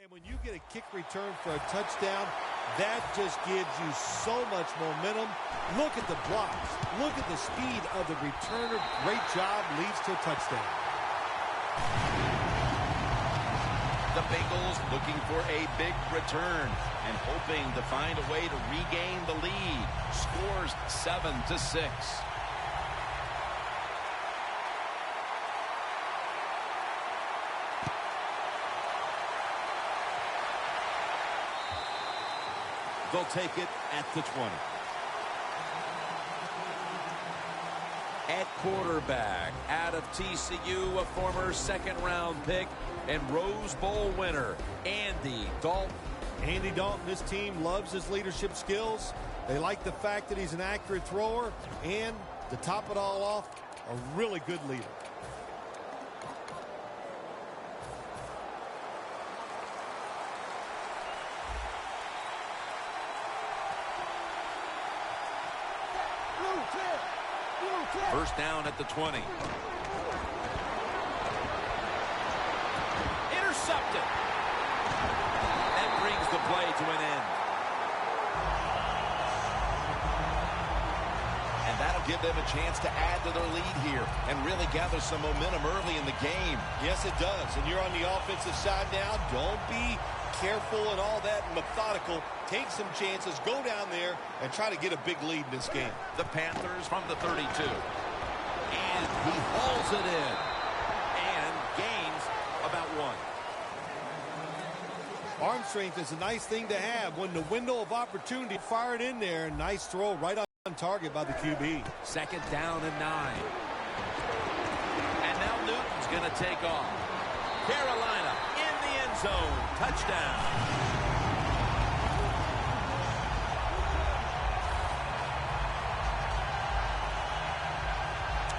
And when you get a kick return for a touchdown, that just gives you so much momentum. Look at the blocks. Look at the speed of the returner. Great job, leads to a touchdown. The Bengals looking for a big return and hoping to find a way to regain the lead. Scores 7-6. They'll take it at the 20. At quarterback, out of TCU, a former second-round pick and Rose Bowl winner, Andy Dalton. Andy Dalton, this team loves his leadership skills. They like the fact that he's an accurate thrower, and to top it all off, a really good leader. First down at the 20. Intercepted. That brings the play to an end. And that'll give them a chance to add to their lead here and really gather some momentum early in the game. Yes, it does. And you're on the offensive side now. Don't be careful and all that methodical. Take some chances, go down there, and try to get a big lead in this game. The Panthers from the 32. And he hauls it in. And gains about 1. Arm strength is a nice thing to have. When the window of opportunity, fire it in there. Nice throw right on target by the QB. Second down and 9. And now Newton's going to take off. Carolina in the end zone. Touchdown.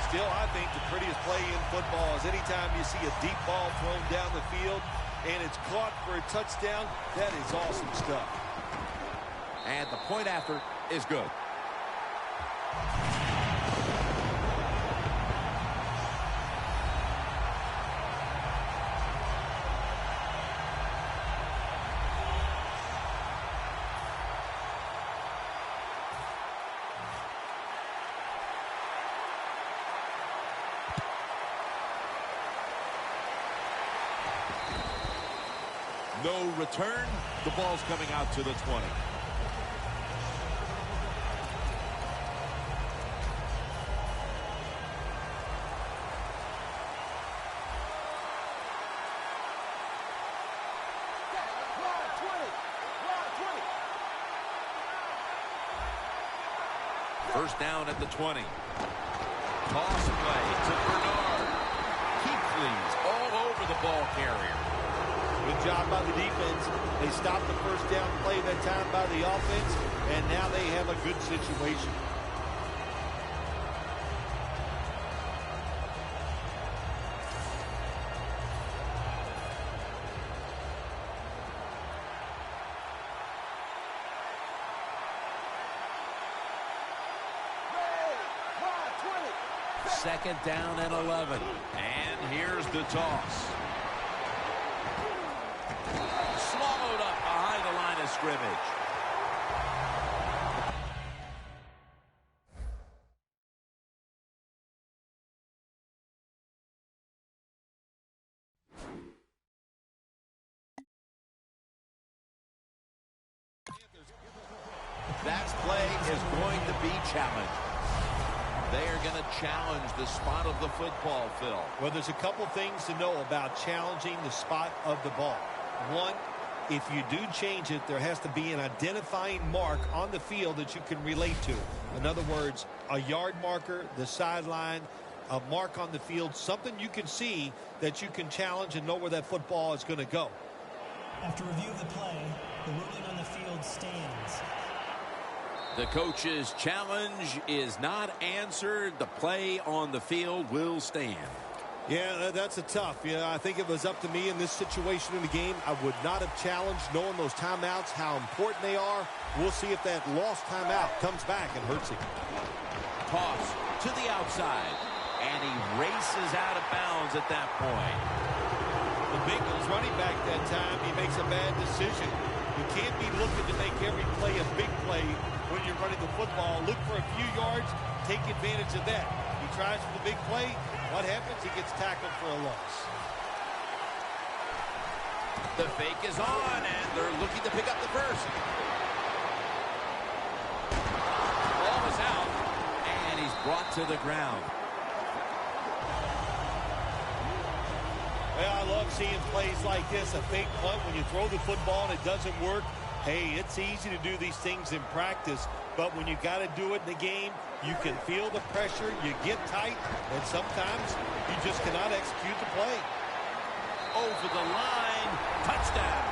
Still, I think the prettiest play in football is anytime you see a deep ball thrown down the field and it's caught for a touchdown. That is awesome stuff. And the point after is good. No return. The ball's coming out to the 20. First down at the 20. Toss play to Bernard. He flees all over the ball carrier. Good job by the defense. They stopped the first down play that time by the offense, and now they have a good situation. Second down and 11. And here's the toss. Swallowed up behind the line of scrimmage. That play is going to be challenged. They are going to challenge the spot of the football, Phil. Well, there's a couple things to know about challenging the spot of the ball. One, if you do change it, there has to be an identifying mark on the field that you can relate to. In other words, a yard marker, the sideline, a mark on the field, something you can see that you can challenge and know where that football is going to go. After review of the play, the ruling on the field stands. The coach's challenge is not answered. The play on the field will stand. Yeah, that's a tough. I think if it was up to me in this situation in the game, I would not have challenged, knowing those timeouts, how important they are. We'll see if that lost timeout comes back and hurts him. Toss to the outside, and he races out of bounds at that point. The Bengals running back that time, he makes a bad decision. You can't be looking to make every play a big play when you're running the football. Look for a few yards, take advantage of that. He tries for the big play. What happens? He gets tackled for a loss. The fake is on, and they're looking to pick up the first. Ball is out, and he's brought to the ground. Well, I love seeing plays like this. A fake punt when you throw the football and it doesn't work. Hey, it's easy to do these things in practice, but when you got to do it in the game, you can feel the pressure, you get tight, and sometimes you just cannot execute the play. Over the line, touchdown.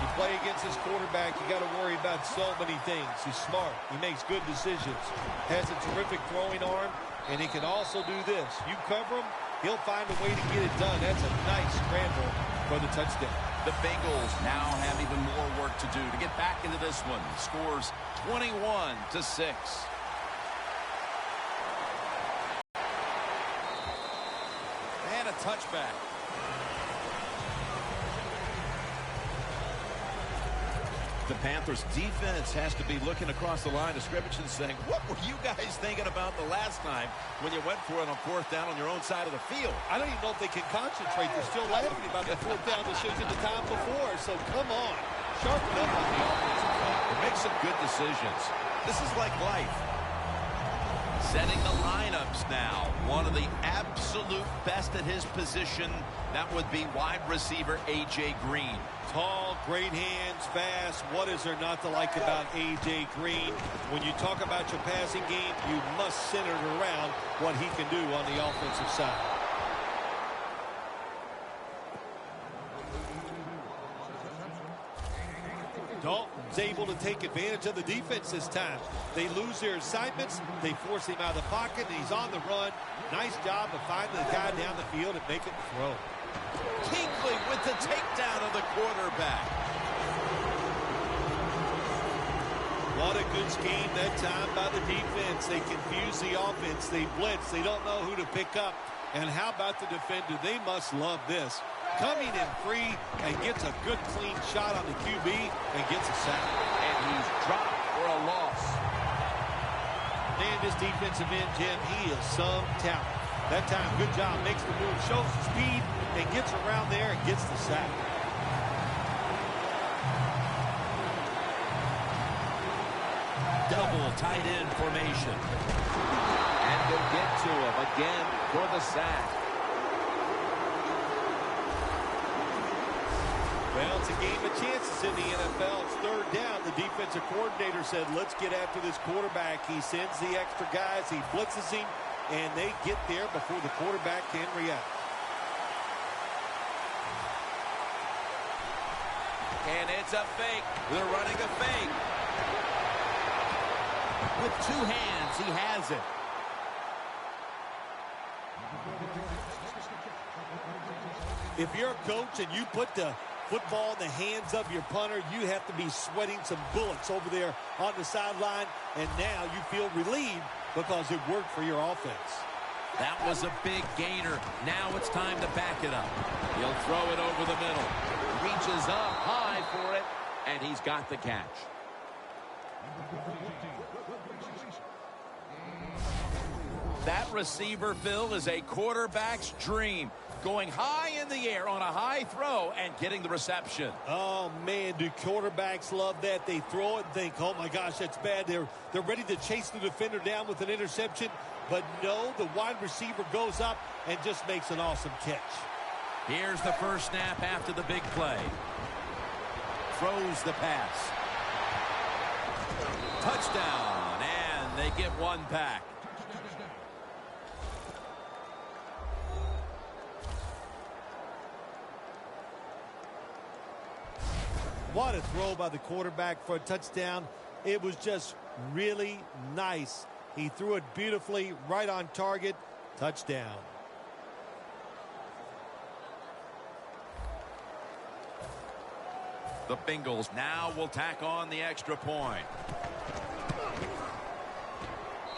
You play against this quarterback, you got to worry about so many things. He's smart, he makes good decisions, has a terrific throwing arm, and he can also do this. You cover him, he'll find a way to get it done. That's a nice scramble for the touchdown. The Bengals now have even more work to do to get back into this one. Scores 21-6. And a touchback. The Panthers defense has to be looking across the line of scrimmage and saying, what were you guys thinking about the last time when you went for it on fourth down on your own side of the field? I don't even know if they can concentrate. They're still laughing about the fourth down decision the time before. So come on, sharpen up on the offensive front. Make some good decisions. This is like life. Setting the lineups now. One of the absolute best at his position. That would be wide receiver A.J. Green. Tall, great hands, fast. What is there not to like about A.J. Green? When you talk about your passing game, you must center it around what he can do on the offensive side. Dalton's able to take advantage of the defense this time. They lose their assignments. They force him out of the pocket, and he's on the run. Nice job of finding the guy down the field and making the throw. Kinkley with the takedown of the quarterback. What a good scheme that time by the defense. They confuse the offense. They blitz. They don't know who to pick up. And how about the defender? They must love this. Coming in free and gets a good clean shot on the QB and gets a sack. And he's dropped for a loss. Man, this defensive end, Jim, he is some talent. That time, good job, makes the move, shows the speed, and gets around there and gets the sack. Double tight end formation. And they'll get to him again for the sack. Well, it's a game of chances in the NFL. It's third down. The defensive coordinator said, let's get after this quarterback. He sends the extra guys. He blitzes him, and they get there before the quarterback can react. And it's a fake. They're running a fake. With two hands, he has it. If you're a coach and you put the football in the hands of your punter, you have to be sweating some bullets over there on the sideline, and now you feel relieved because it worked for your offense. That was a big gainer. Now it's time to back it up. He'll throw it over the middle. Reaches up high for it, and he's got the catch. That receiver, Phil, is a quarterback's dream. Going high in the air on a high throw and getting the reception. Oh, man, do quarterbacks love that? They throw it and think, oh, my gosh, that's bad. They're ready to chase the defender down with an interception. But no, the wide receiver goes up and just makes an awesome catch. Here's the first snap after the big play. Throws the pass. Touchdown, and they get one back. What a throw by the quarterback for a touchdown. It was just really nice. He threw it beautifully, right on target. Touchdown. The Bengals now will tack on the extra point.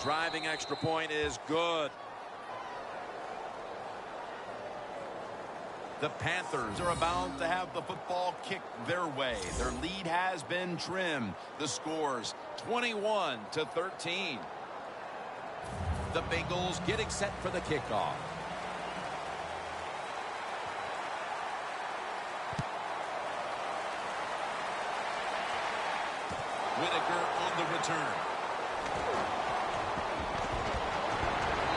Driving extra point is good. The Panthers are about to have the football kicked their way. Their lead has been trimmed. The score's 21-13. The Bengals getting set for the kickoff. Whitaker on the return.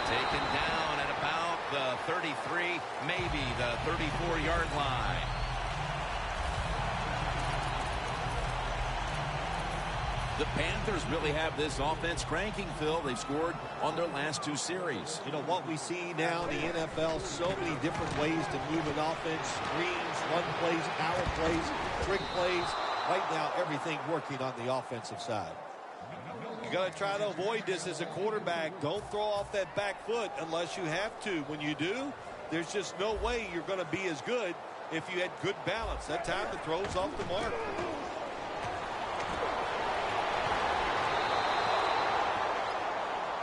Taken down at about the 33, maybe the 34-yard line. The Panthers really have this offense cranking, Phil. They've scored on their last 2 series. You know, what we see now in the NFL, so many different ways to move an offense. Screens, run plays, power plays, trick plays. Right now, everything working on the offensive side. You got to try to avoid this as a quarterback. Don't throw off that back foot unless you have to. When you do, there's just no way you're going to be as good if you had good balance. That time the throw's off the mark.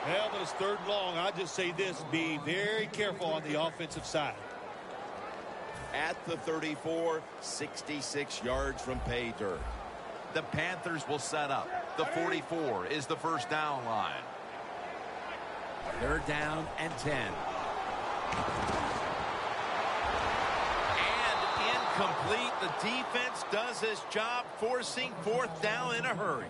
Well, when it's 3rd and long, I just say this: be very careful on the offensive side. At the 34, 66 yards from pay dirt. The Panthers will set up. The 44 is the first down line. 3rd down and 10. And incomplete. The defense does its job, forcing 4th down in a hurry.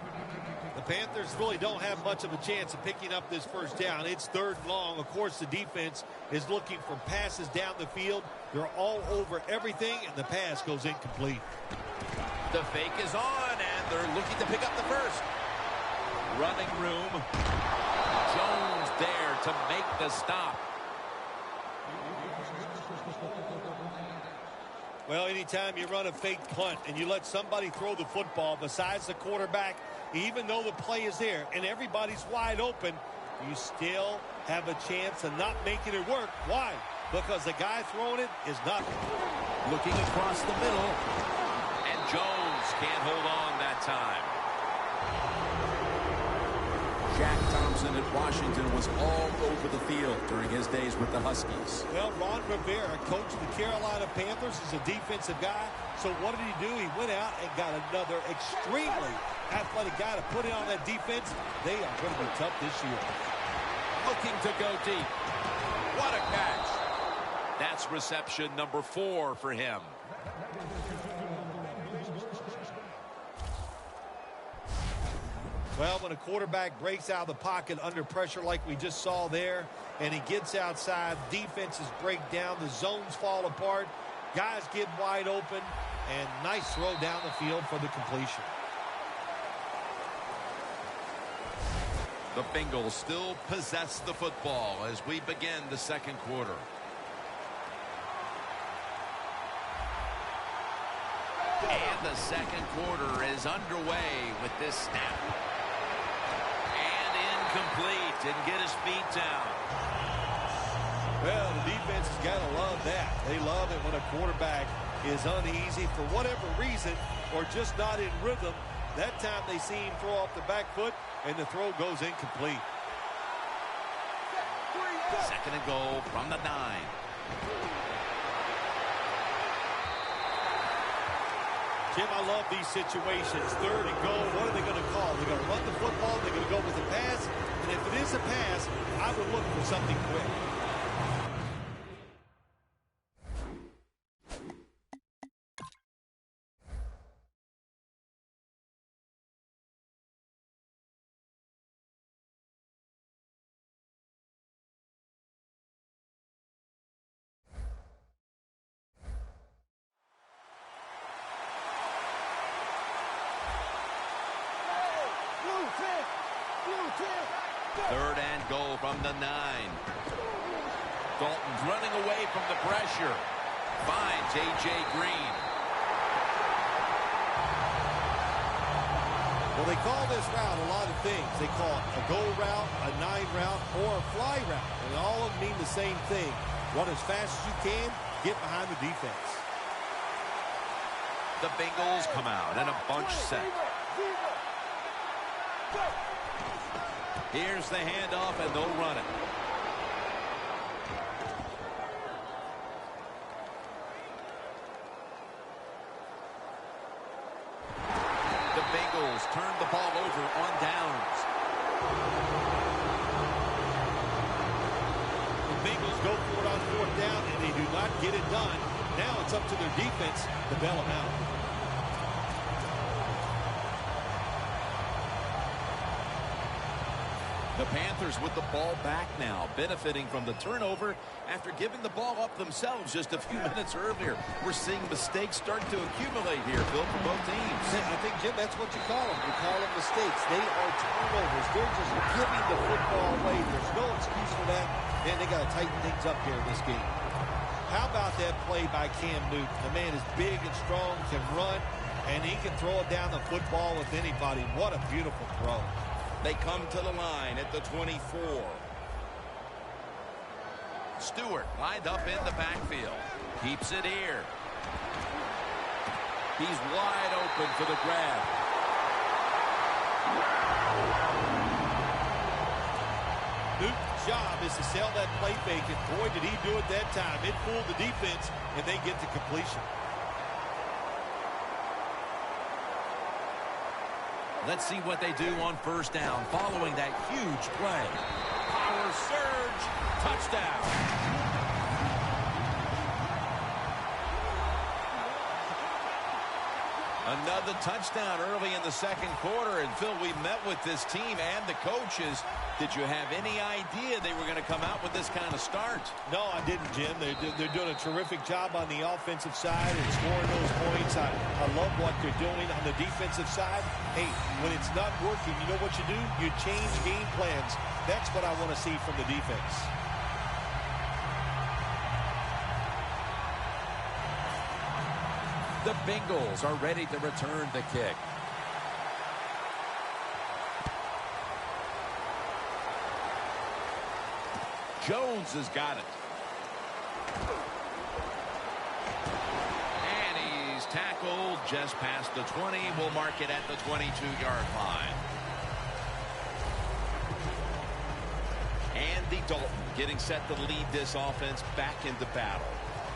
The Panthers really don't have much of a chance of picking up this 1st down. It's 3rd and long. Of course, the defense is looking for passes down the field. They're all over everything, and the pass goes incomplete. The fake is on, and they're looking to pick up the first. Running room. Jones there to make the stop. Well, anytime you run a fake punt and you let somebody throw the football besides the quarterback, even though the play is there and everybody's wide open, you still have a chance of not making it work. Why? Because the guy throwing it is not. Looking across the middle, and Jones can't hold on that time. Jack Thompson at Washington was all over the field during his days with the Huskies. Well, Ron Rivera, coach of the Carolina Panthers, is a defensive guy. So what did he do? He went out and got another extremely athletic guy to put in on that defense. They are going to be tough this year. Looking to go deep. What a catch. That's reception number 4 for him. Well, when a quarterback breaks out of the pocket under pressure like we just saw there, and he gets outside, defenses break down, the zones fall apart, guys get wide open, and nice throw down the field for the completion. The Bengals still possess the football as we begin the 2nd quarter. And the 2nd quarter is underway with this snap. Incomplete. Didn't get his feet down. Well, the defense has got to love that. They love it when a quarterback is uneasy for whatever reason or just not in rhythm. That time they see him throw off the back foot, and the throw goes incomplete. 2nd and goal from the 9. Jim, I love these situations. 3rd and goal. What are they going to call? They're going to run the football. They're going to go with the pass. And if it is a pass, I would look for something quick. Third and goal from the 9. Dalton's running away from the pressure. Finds A.J. Green. Well, they call this route a lot of things. They call it a go route, a 9 route, or a fly route. And all of them mean the same thing. Run as fast as you can, get behind the defense. The Bengals come out in a bunch set. Here's the handoff, and they'll run it. Bengals turn the ball over on downs. The Bengals go for it on fourth down, and they do not get it done. Now it's up to their defense to bail them out. The Panthers with the ball back now, benefiting from the turnover after giving the ball up themselves just a few minutes earlier. We're seeing mistakes start to accumulate here, Phil, for both teams. I think, Jim, that's what you call them. You call them mistakes. They are turnovers. They're just giving the football away. There's no excuse for that. Man, they got to tighten things up here in this game. How about that play by Cam Newton? The man is big and strong, can run, and he can throw it down the football with anybody. What a beautiful throw. They come to the line at the 24. Stewart lined up in the backfield. Keeps it here. He's wide open for the grab. Newton's job is to sell that play fake, and boy, did he do it that time. It fooled the defense, and they get to completion. Let's see what they do on first down following that huge play. Power surge. Touchdown. Another touchdown early in the second quarter. And, Phil, we met with this team and the coaches. Did you have any idea they were going to come out with this kind of start? No, I didn't, Jim. They're doing a terrific job on the offensive side and scoring those points. I love what they're doing on the defensive side. Hey, when it's not working, you know what you do? You change game plans. That's what I want to see from the defense. The Bengals are ready to return the kick. Jones has got it. And he's tackled just past the 20. We'll mark it at the 22-yard line. Andy Dalton getting set to lead this offense back into battle.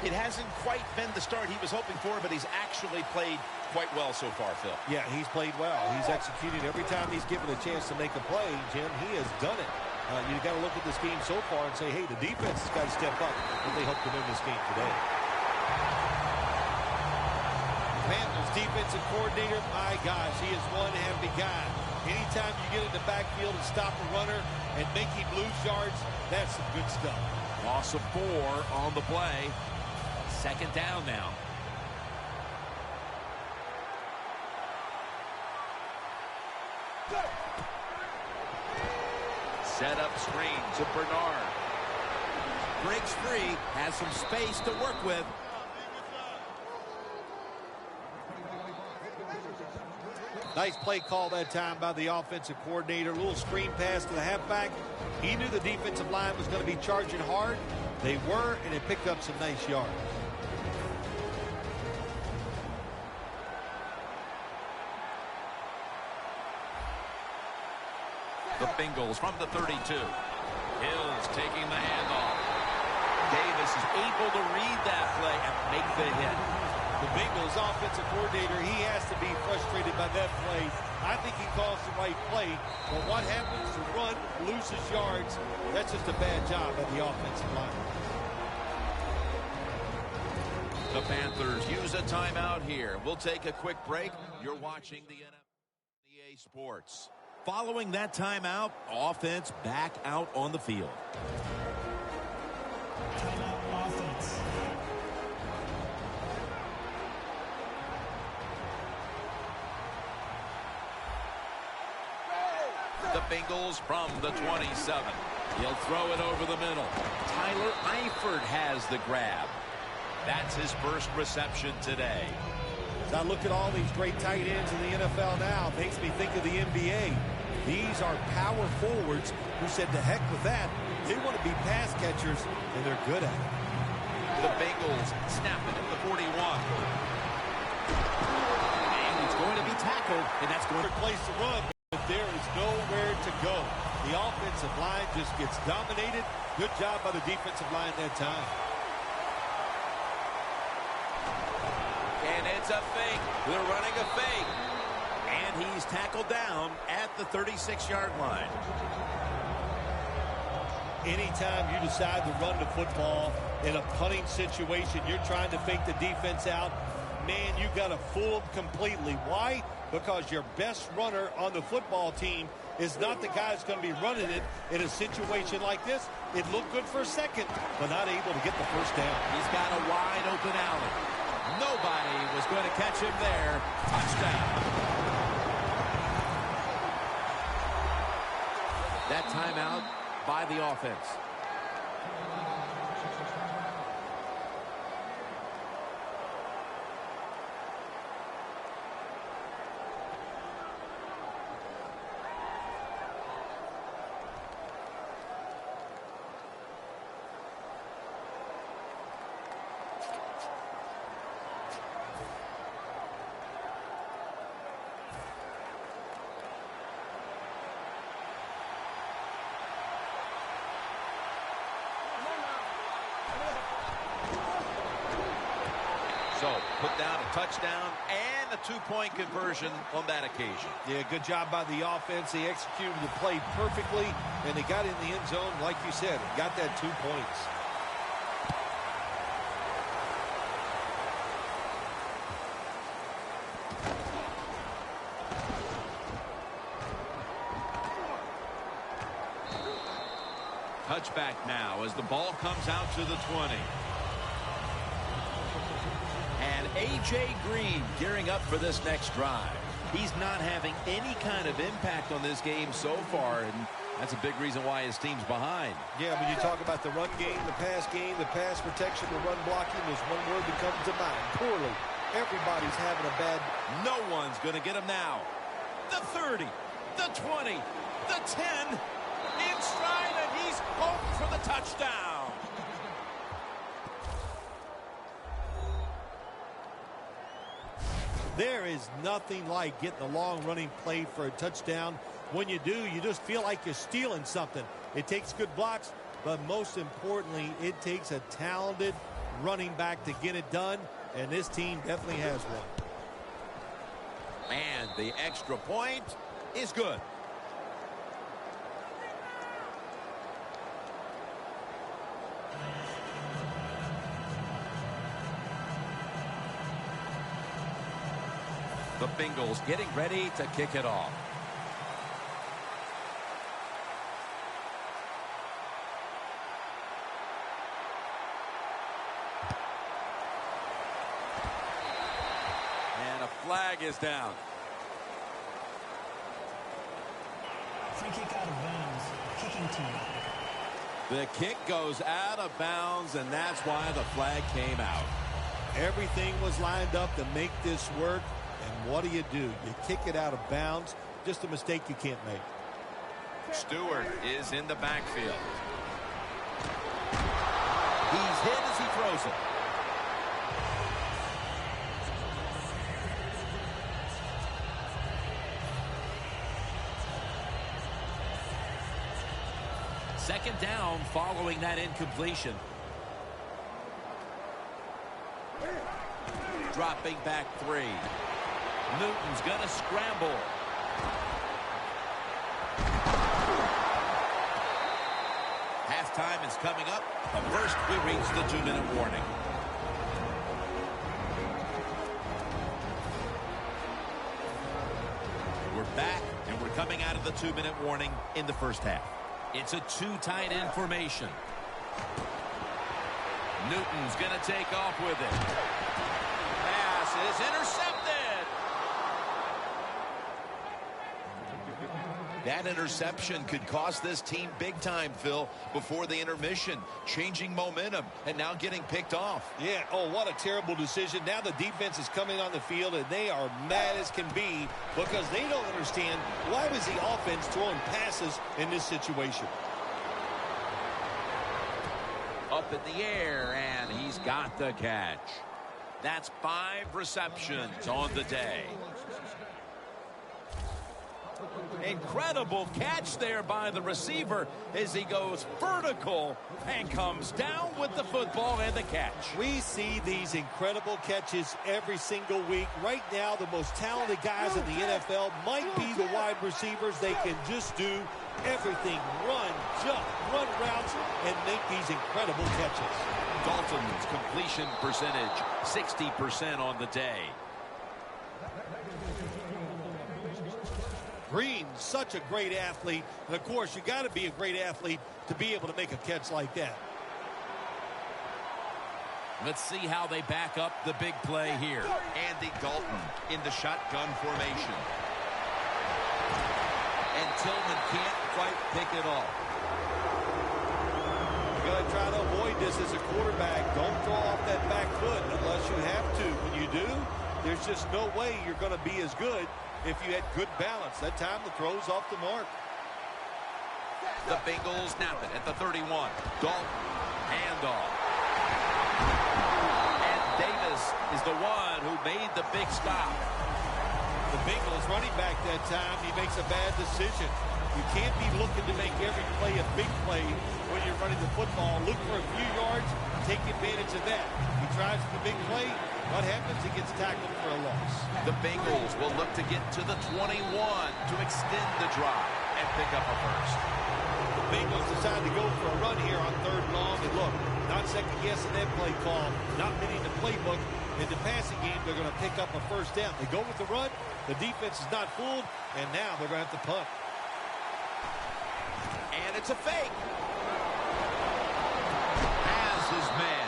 It hasn't quite been the start he was hoping for, but he's actually played quite well so far, Phil. Yeah, he's played well. He's executed every time he's given a chance to make a play, Jim. He has done it. You got to look at this game so far and say, hey, the defense has got to step up if they hope to win this game today. Panthers defensive coordinator, my gosh, he is one happy guy. Anytime you get in the backfield and stop a runner and make him lose yards, that's some good stuff. Loss of 4 on the play. Second down now. Set up screen to Bernard. Breaks free, has some space to work with. Nice play call that time by the offensive coordinator. A little screen pass to the halfback. He knew the defensive line was going to be charging hard. They were, and it picked up some nice yards. The Bengals from the 32. Hills taking the handoff. Davis is able to read that play and make the hit. The Bengals offensive coordinator, he has to be frustrated by that play. I think he calls the right play. But what happens to run, loses yards, that's just a bad job by the offensive line. The Panthers use a timeout here. We'll take a quick break. You're watching the NFL EA Sports. Following that timeout, offense back out on the field. Timeout offense. The Bengals from the 27. He'll throw it over the middle. Tyler Eifert has the grab. That's his first reception today. As I look at all these great tight ends in the NFL now, it makes me think of the NBA. These are power forwards who said to heck with that. They want to be pass catchers, and they're good at it. The Bengals snap it at the 41. And it's going to be tackled, and that's going to place to run, but there is nowhere to go. The offensive line just gets dominated. Good job by the defensive line that time. And it's a fake. They're running a fake. And he's tackled down at the 36-yard line. Anytime you decide to run the football in a punting situation, you're trying to fake the defense out, man, you got to fool them completely. Why? Because your best runner on the football team is not the guy that's going to be running it in a situation like this. It looked good for a second, but not able to get the first down. He's got a wide open alley. Nobody was going to catch him there. Touchdown. That timeout by the offense. So, put down a touchdown and a two-point conversion on that occasion. Yeah, good job by the offense. They executed the play perfectly, and they got in the end zone, like you said, got that 2 points. Touchback now as the ball comes out to the 20. And A.J. Green gearing up for this next drive. He's not having any kind of impact on this game so far, and that's a big reason why his team's behind. Yeah, when you talk about the run game, the pass protection, the run blocking, there's one word that comes to mind: poorly. Everybody's having a bad... No one's going to get him now. The 30, the 20, the 10, in stride, and he's home for the touchdown. There is nothing like getting a long running play for a touchdown. When you do, you just feel like you're stealing something. It takes good blocks, but most importantly, it takes a talented running back to get it done, and this team definitely has one. And the extra point is good. The Bengals getting ready to kick it off. And a flag is down. Free kick out of bounds. Kicking team. The kick goes out of bounds, and that's why the flag came out. Everything was lined up to make this work. And what do? You kick it out of bounds. Just a mistake you can't make. Stewart is in the backfield. He's hit as he throws it. Second down following that incompletion. Dropping back 3. Newton's going to scramble. Halftime is coming up, but first we reach the 2-minute warning. We're back, and we're coming out of the 2-minute warning in the first half. It's a 2-tight end formation. Newton's going to take off with it. Pass is intercepted. That interception could cost this team big time, Phil, before the intermission, changing momentum and now getting picked off. Yeah, oh, what a terrible decision. Now the defense is coming on the field, and they are mad as can be because they don't understand why was the offense throwing passes in this situation. Up in the air, and he's got the catch. That's 5 receptions on the day. Incredible catch there by the receiver as he goes vertical and comes down with the football and the catch. We see these incredible catches every single week. Right now, the most talented guys in the NFL might be the wide receivers. They can just do everything. Run, jump, run routes, and make these incredible catches. Dalton's completion percentage, 60% on the day. Green, such a great athlete. And, of course, you got to be a great athlete to be able to make a catch like that. Let's see how they back up the big play here. Andy Dalton in the shotgun formation. And Tillman can't quite pick it off. You're going to try to avoid this as a quarterback. Don't throw off that back foot unless you have to. When you do, there's just no way you're going to be as good if you had good balance. That time the throw's off the mark. The Bengals snap it at the 31. Dalton, handoff. And Davis is the one who made the big stop. The Bengals running back that time, he makes a bad decision. You can't be looking to make every play a big play when you're running the football. Look for a few yards, take advantage of that. He tries the big play. What happens? He gets tackled for a loss. The Bengals will look to get to the 21 to extend the drive and pick up a first. The Bengals decide to go for a run here on 3rd and long. And look, not second-guessing that play call, not many in the playbook. In the passing game, they're going to pick up a first down. They go with the run. The defense is not fooled, and now they're going to have to punt. And it's a fake. Has his man.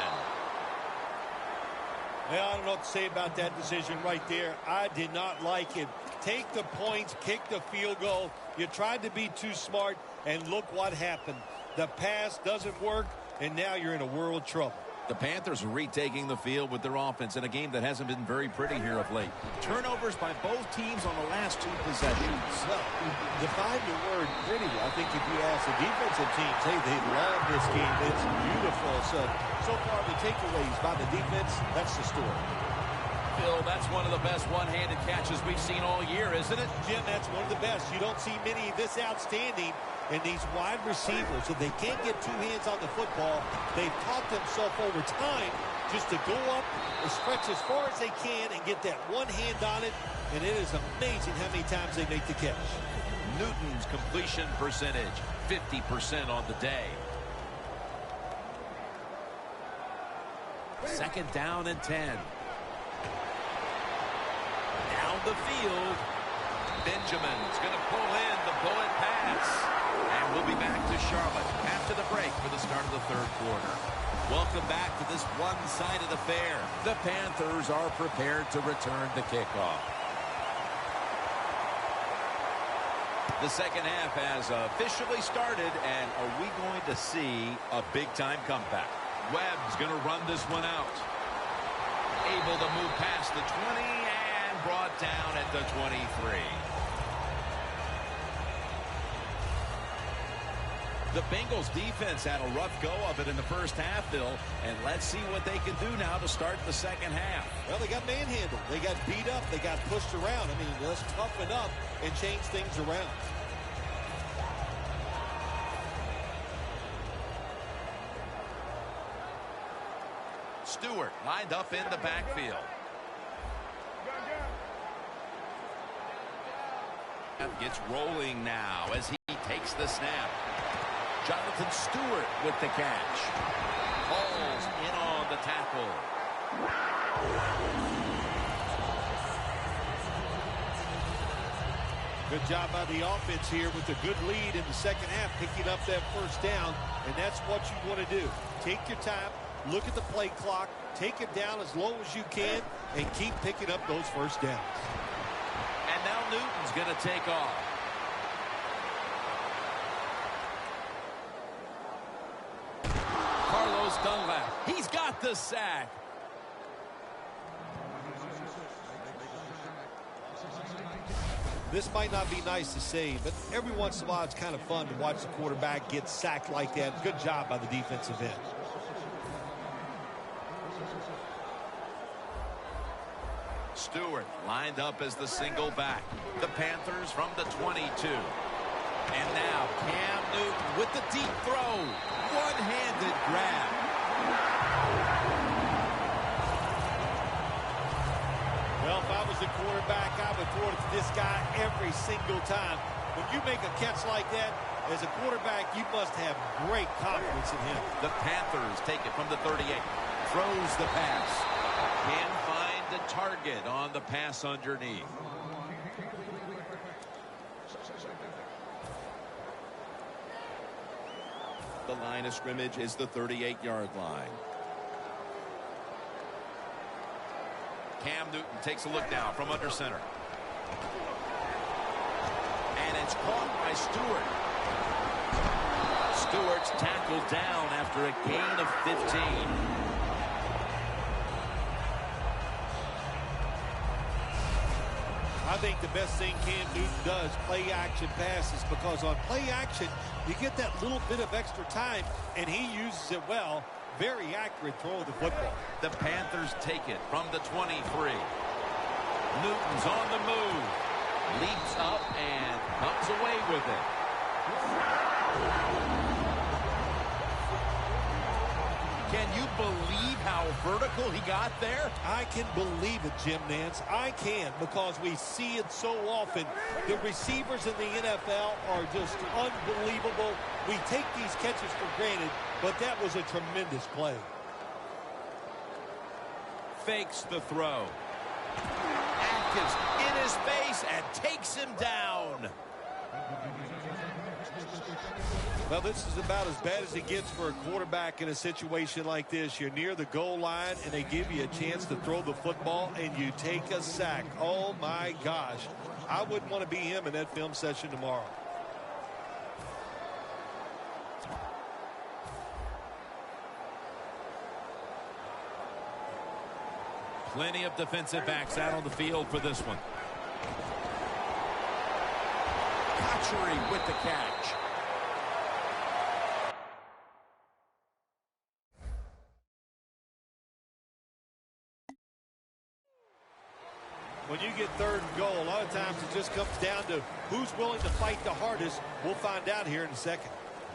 Well, I don't know what to say about that decision right there. I did not like it. Take the points, kick the field goal. You tried to be too smart, and look what happened. The pass doesn't work, and now you're in a world of trouble. The Panthers are retaking the field with their offense in a game that hasn't been very pretty here of late. Turnovers by both teams on the last 2 possessions. Well, define the word pretty. I think if you ask the defensive teams, hey, they love this game. It's beautiful. So far, the takeaways by the defense, that's the story. Phil, that's one of the best one-handed catches we've seen all year, isn't it? Jim, that's one of the best. You don't see many this outstanding. And these wide receivers, if they can't get 2 hands on the football, they've taught themselves over time just to go up and stretch as far as they can and get that one hand on it. And it is amazing how many times they make the catch. Newton's completion percentage, 50% on the day. 2nd down and 10. Down the field. Benjamin's going to pull in the bullet pass. And we'll be back to Charlotte after the break for the start of the 3rd quarter. Welcome back to this one-sided affair. The Panthers are prepared to return the kickoff. The second half has officially started, and are we going to see a big-time comeback? Webb's going to run this one out. Able to move past the 20 and brought down at the 23. The Bengals defense had a rough go of it in the first half, Bill, and let's see what they can do now to start the second half. Well, they got manhandled. They got beat up. They got pushed around. I mean, let's toughen up and change things around. Stewart lined up in the backfield. Gets rolling now as he takes the snap. Jonathan Stewart with the catch. Falls in on the tackle. Good job by the offense here with a good lead in the second half, picking up that first down, and that's what you want to do. Take your time, look at the play clock, take it down as low as you can, and keep picking up those first downs. And now Newton's going to take off. Carlos Dunlap, he's got the sack. This might not be nice to say, but every once in a while it's kind of fun to watch the quarterback get sacked like that. Good job by the defensive end. Stewart lined up as the single back. The Panthers from the 22. And now Cam Newton with the deep throw. One-handed grab. Well, if I was the quarterback, I would throw it to this guy every single time. When you make a catch like that, as a quarterback, you must have great confidence in him. The Panthers take it from the 38. Throws the pass. Can find the target on the pass underneath. The line of scrimmage is the 38-yard line. Cam Newton takes a look now from under center. And it's caught by Stewart. Stewart's tackled down after a gain of 15. I think the best thing Cam Newton does, play action passes, because on play action, you get that little bit of extra time, and he uses it well. Very accurate throw of the football. The Panthers take it from the 23. Newton's on the move. Leaps up and comes away with it. Can you believe how vertical he got there? I can believe it, Jim Nance. I can, because we see it so often. The receivers in the NFL are just unbelievable. We take these catches for granted, but that was a tremendous play. Fakes the throw. Atkins in his face and takes him down. Well, this is about as bad as it gets for a quarterback in a situation like this. You're near the goal line, and they give you a chance to throw the football, and you take a sack. Oh, my gosh. I wouldn't want to be him in that film session tomorrow. Plenty of defensive backs out on the field for this one. Kotchery with the catch. When you get third and goal, a lot of times it just comes down to who's willing to fight the hardest. We'll find out here in a second.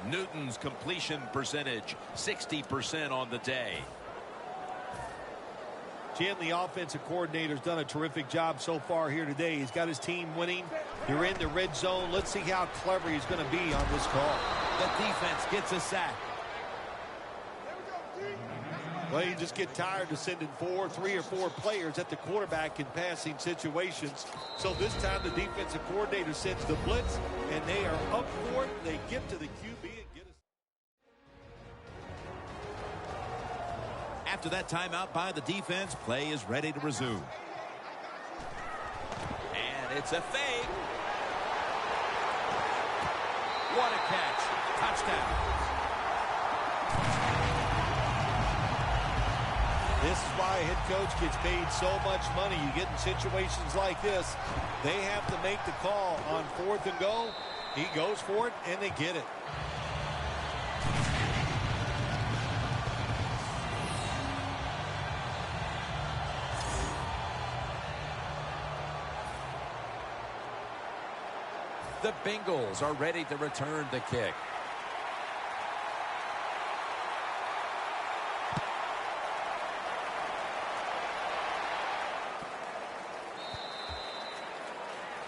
Newton's completion percentage, 60% on the day. Jim, the offensive coordinator's done a terrific job so far here today. He's got his team winning. You're in the red zone. Let's see how clever he's going to be on this call. The defense gets a sack. Well, you just get tired of sending 3 or 4 players at the quarterback in passing situations. So this time the defensive coordinator sends the blitz, and they are up for it. They get to the QB and get us. After that timeout by the defense, play is ready to resume. And it's a fake. What a catch. Touchdown. This is why a head coach gets paid so much money. You get in situations like this, they have to make the call on 4th and goal. He goes for it, and they get it. The Bengals are ready to return the kick.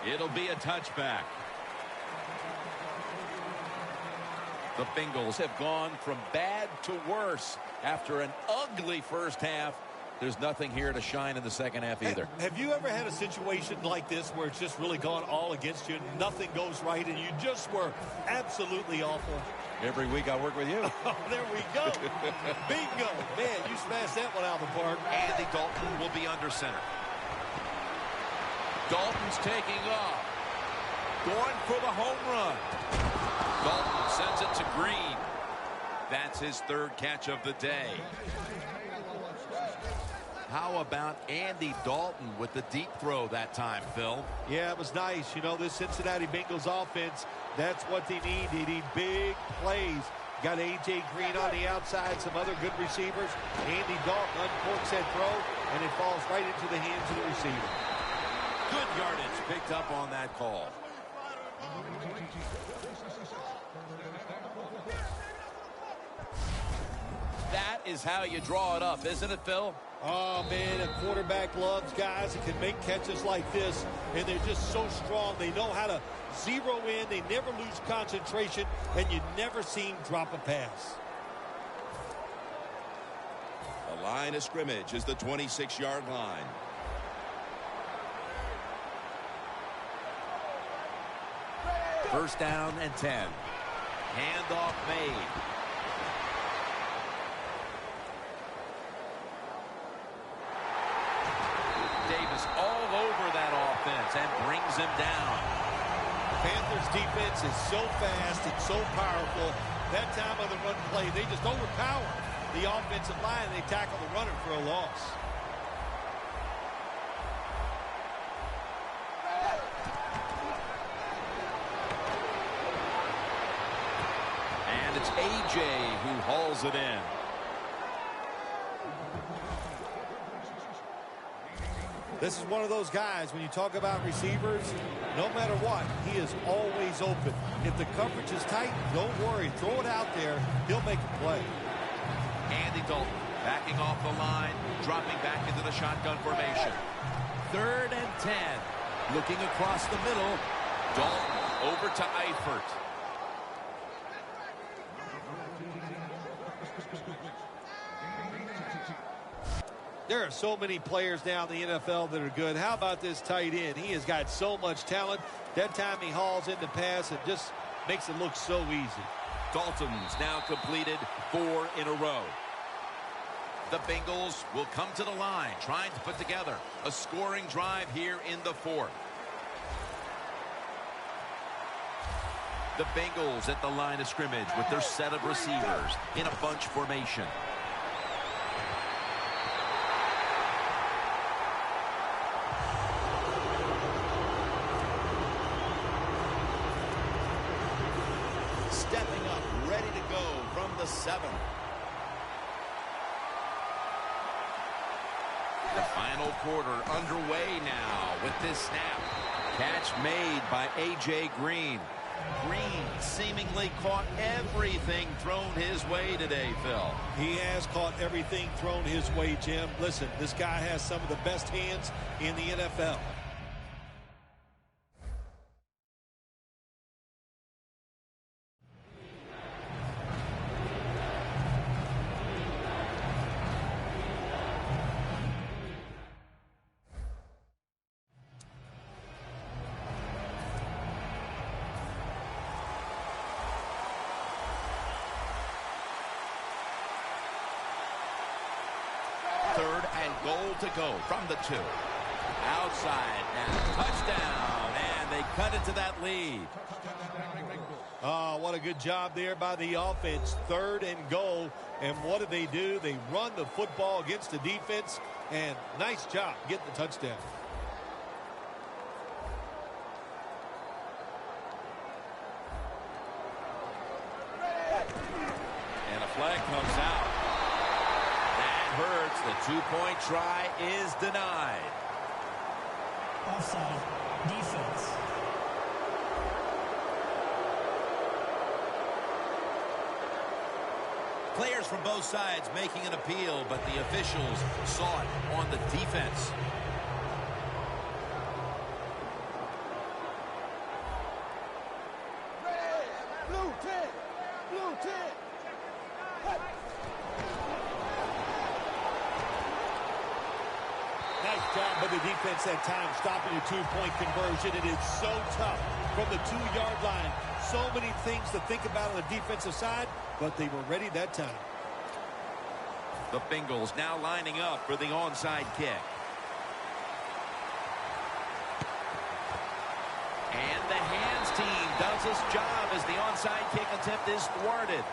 It'll be a touchback. The Bengals have gone from bad to worse after an ugly first half. There's nothing here to shine in the second half either. Have you ever had a situation like this where it's just really gone all against you, nothing goes right, and you just were absolutely awful? Every week I work with you. Oh, there we go. Bingo. Man, you smashed that one out of the park. Andy Dalton will be under center. Dalton's taking off. Going for the home run. Dalton sends it to Green. That's his 3rd catch of the day. How about Andy Dalton with the deep throw that time, Phil? Yeah, it was nice. You know, this Cincinnati Bengals offense, that's what they need. They need big plays. Got A.J. Green on the outside, some other good receivers. Andy Dalton uncorks that throw, and it falls right into the hands of the receiver. Good yardage picked up on that call. That is how you draw it up, isn't it, Phil? Oh, man, a quarterback loves guys that can make catches like this, and they're just so strong. They know how to zero in. They never lose concentration, and you never see him drop a pass. The line of scrimmage is the 26-yard line. First down and 10. Handoff made. Davis all over that offense and brings him down. Panthers defense is so fast and so powerful. That time of the run play, they just overpower the offensive line. They tackle the runner for a loss. And it's A.J. who hauls it in. This is one of those guys, when you talk about receivers, no matter what, he is always open. If the coverage is tight, don't worry. Throw it out there. He'll make a play. Andy Dalton backing off the line, dropping back into the shotgun formation. 3rd and 10. Looking across the middle. Dalton over to Eifert. There are so many players now in the NFL that are good. How about this tight end? He has got so much talent. That time he hauls in the pass and just makes it look so easy. Dalton's now completed 4 in a row. The Bengals will come to the line, trying to put together a scoring drive here in the 4th. The Bengals at the line of scrimmage with their set of receivers in a bunch formation. Stepping up, ready to go from the 7. The final quarter underway now with this snap. Catch made by A.J. Green. Green seemingly caught everything thrown his way today, Phil. He has caught everything thrown his way, Jim. Listen, this guy has some of the best hands in the NFL. Goal to go from the 2. Outside now. Touchdown. And they cut into that lead. Oh, what a good job there by the offense. 3rd and goal. And what do? They run the football against the defense. And nice job getting the touchdown. And a flag comes out. Hurts. The 2-point try is denied. Offside. Defense. Players from both sides making an appeal, but the officials saw it on the defense. Blue 10. Blue 10. Nice job by the defense that time, stopping a 2-point conversion. It is so tough from the 2-yard line. So many things to think about on the defensive side, but they were ready that time. The Bengals now lining up for the onside kick. And the hands team does its job as the onside kick attempt is thwarted.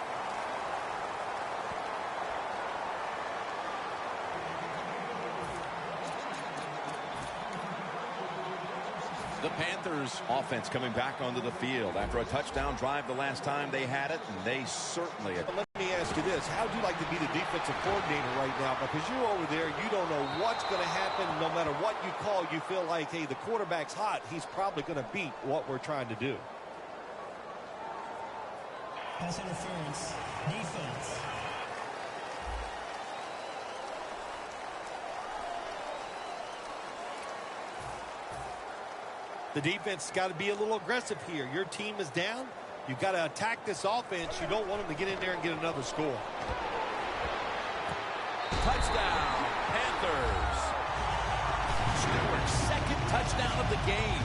The The Panthers offense coming back onto the field after a touchdown drive the last time they had it, and they certainly... Let me ask you this. How would you like to be the defensive coordinator right now? Because you're over there, you don't know what's going to happen. No matter what you call, you feel like, hey, the quarterback's hot. He's probably going to beat what we're trying to do. Pass interference. Defense. The defense has got to be a little aggressive here. Your team is down. You've got to attack this offense. You don't want them to get in there and get another score. Touchdown, Panthers. Stewart's second touchdown of the game.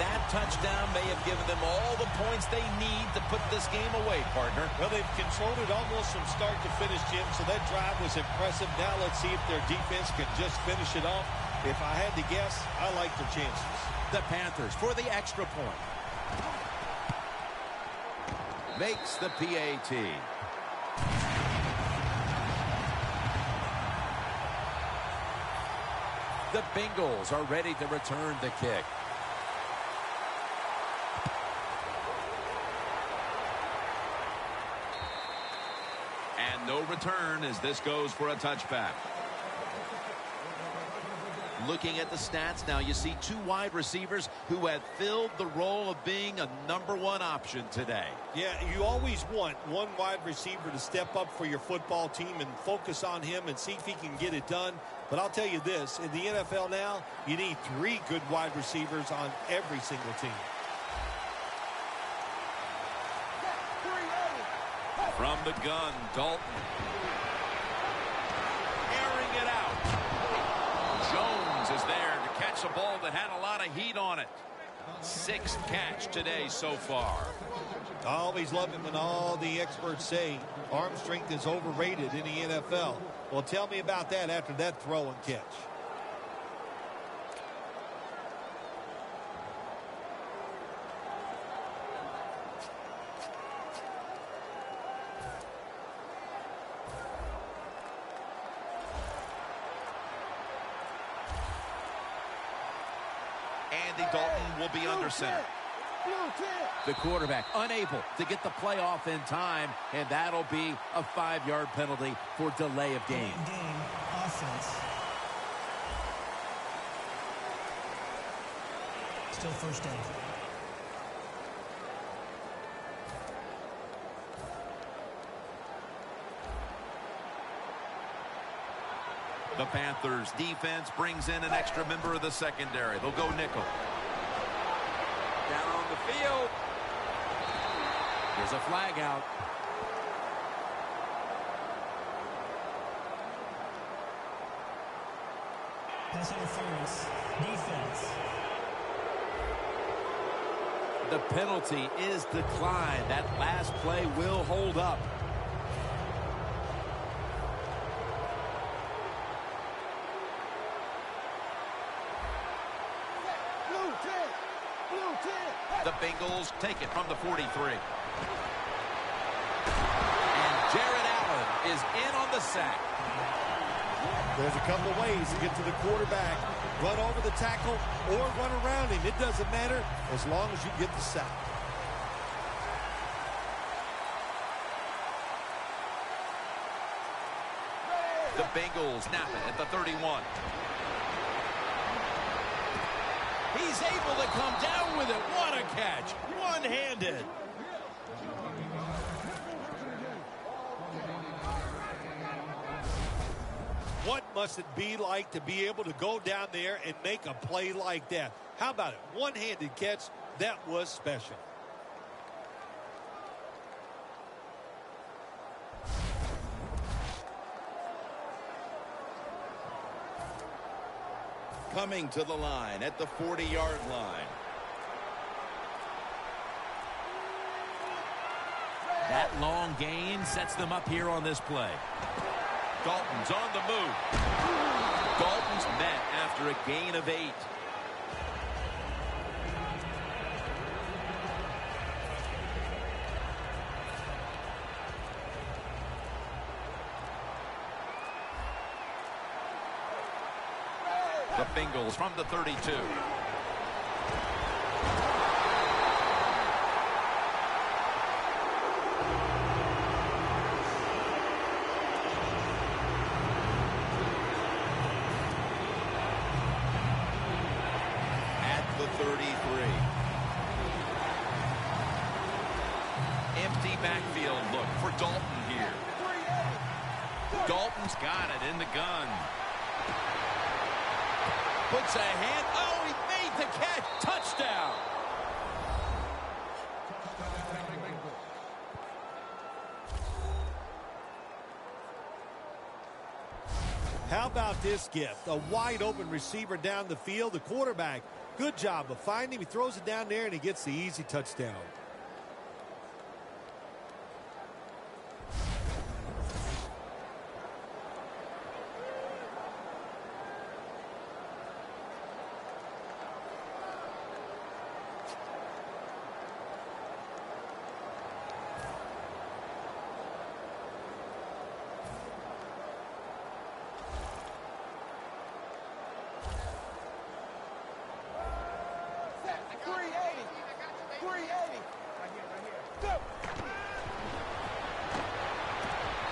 That touchdown may have given them all the points they need to put this game away, partner. Well, they've controlled it almost from start to finish, Jim, so that drive was impressive. Now let's see if their defense can just finish it off. If I had to guess, I like their chances. The Panthers for the extra point. Makes the PAT. The Bengals are ready to return the kick. And no return as this goes for a touchback. Looking at the stats now, you see two wide receivers who have filled the role of being a #1 option today. Yeah, you always want one wide receiver to step up for your football team and focus on him and see if he can get it done. But I'll tell you this, in the NFL now, you need 3 good wide receivers on every single team. From the gun, Dalton. Airing it out. Jones is there to catch a ball that had a lot of heat on it. 6th catch today so far. I always love it when all the experts say arm strength is overrated in the NFL. Well, tell me about that after that throw and catch. Andy Dalton will be under center. The quarterback unable to get the play off in time, and that'll be a 5-yard penalty for delay of game. Game offense. Still first down. The Panthers defense brings in an extra member of the secondary. They'll go nickel. Down on the field. There's a flag out. Pass interference. Defense. The penalty is declined. That last play will hold up. The Bengals take it from the 43. And Jared Allen is in on the sack. There's a couple of ways to get to the quarterback. Run over the tackle or run around him. It doesn't matter as long as you get the sack. The Bengals snap it at the 31. He's able to come down with it. What a catch. One-handed. What must it be like to be able to go down there and make a play like that? How about it? One-handed catch. That was special. Coming to the line at the 40-yard line. That long gain sets them up here on this play. Dalton's on the move. Dalton's met after a gain of 8. The Bengals from the 32. 33. Empty backfield look for Dalton here. Dalton's got it in the gun. Puts a hand. Oh, he made the catch. Touchdown. How about this gift? A wide open receiver down the field. The quarterback, good job of finding him. He throws it down there and he gets the easy touchdown.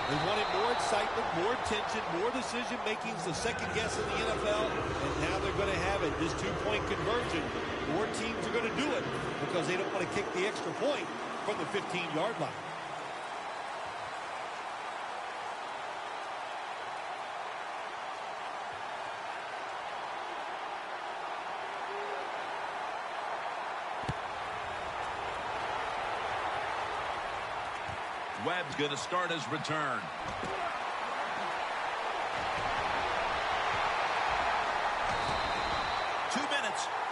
They wanted more excitement, more attention, more decision-making, the second guess in the NFL, and now they're going to have it. This two-point conversion, more teams are going to do it because they don't want to kick the extra point from the 15-yard line. Webb's going to start his return.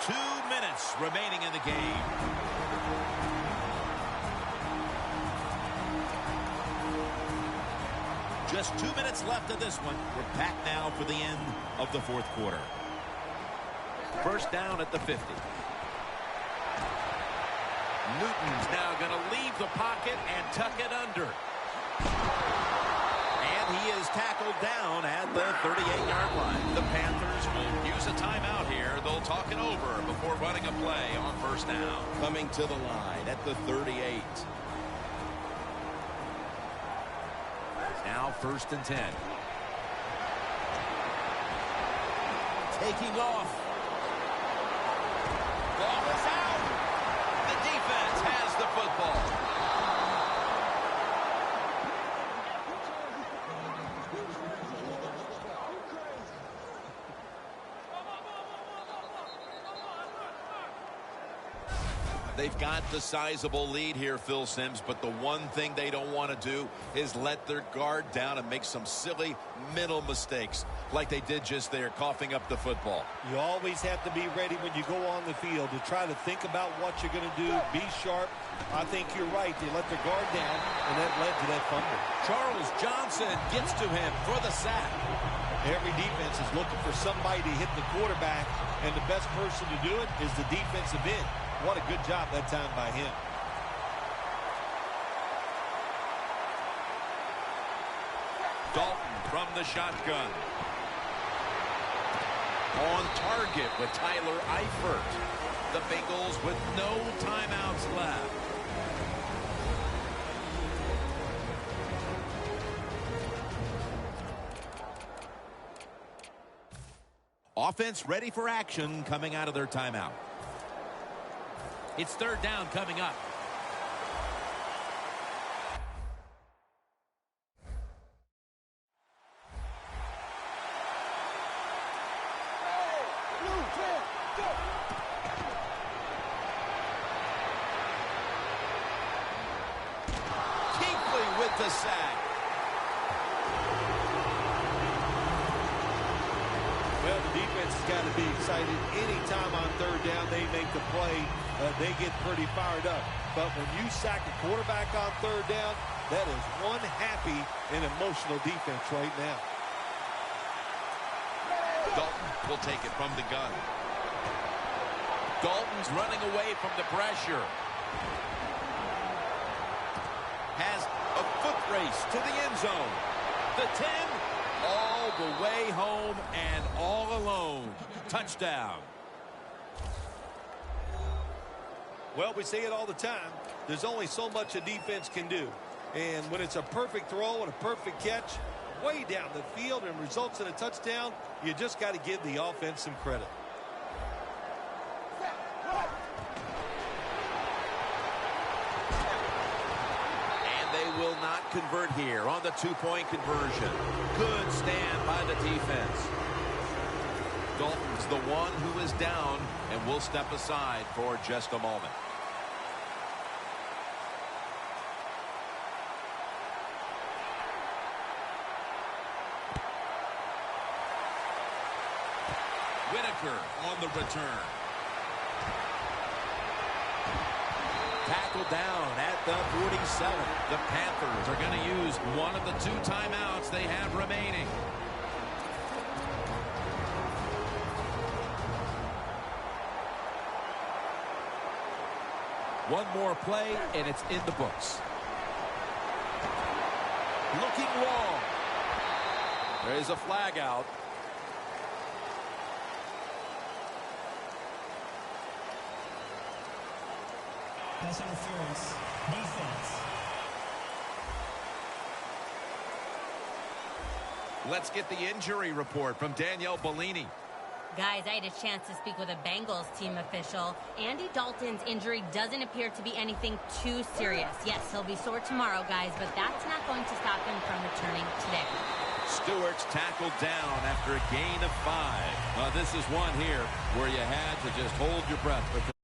Two minutes remaining in the game. Just 2 minutes left of this one. We're back now for the end of the fourth quarter. First down at the 50. Newton's now going to leave the pocket and tuck it under. And he is tackled down at the 38-yard line. The Panthers will use a timeout here. They'll talk it over before running a play on first down. Coming to the line at the 38. Now first and 10. Taking off. Ball is out. The defense has the football. They've got the sizable lead here, Phil Simms, but the one thing they don't want to do is let their guard down and make some silly mental mistakes like they did just there, coughing up the football. You always have to be ready when you go on the field to try to think about what you're going to do, be sharp. I think you're right. They let their guard down, and that led to that fumble. Charles Johnson gets to him for the sack. Every defense is looking for somebody to hit the quarterback, and the best person to do it is the defensive end. What a good job that time by him. Dalton from the shotgun. On target with Tyler Eifert. The Bengals with no timeouts left. Offense ready for action coming out of their timeout. It's third down coming up. Keithley with the sack. Well, the defense has got to be excited. Anytime on third down they make the play, they get pretty fired up. But when you sack a quarterback on third down, that is one happy and emotional defense right now. Dalton will take it from the gun. Dalton's running away from the pressure. Has a foot race to the end zone. The 10, all the way home and all alone. Touchdown. Well, we say it all the time. There's only so much a defense can do. And when it's a perfect throw and a perfect catch, way down the field and results in a touchdown, you just got to give the offense some credit. cannot convert here on the two-point conversion. Good stand by the defense. Dalton's the one who is down, and will step aside for just a moment. Whitaker on the return. Tackled down at the 47. The Panthers are going to use one of the 2 timeouts they have remaining. One more play, and it's in the books. Looking long. There is a flag out. Pass interference. Defense. Let's get the injury report from Danielle Bellini. Guys, I had a chance to speak with a Bengals team official. Andy Dalton's injury doesn't appear to be anything too serious. Yes, he'll be sore tomorrow, guys, but that's not going to stop him from returning today. Stewart's tackled down after a gain of 5. This is one here where you had to just hold your breath.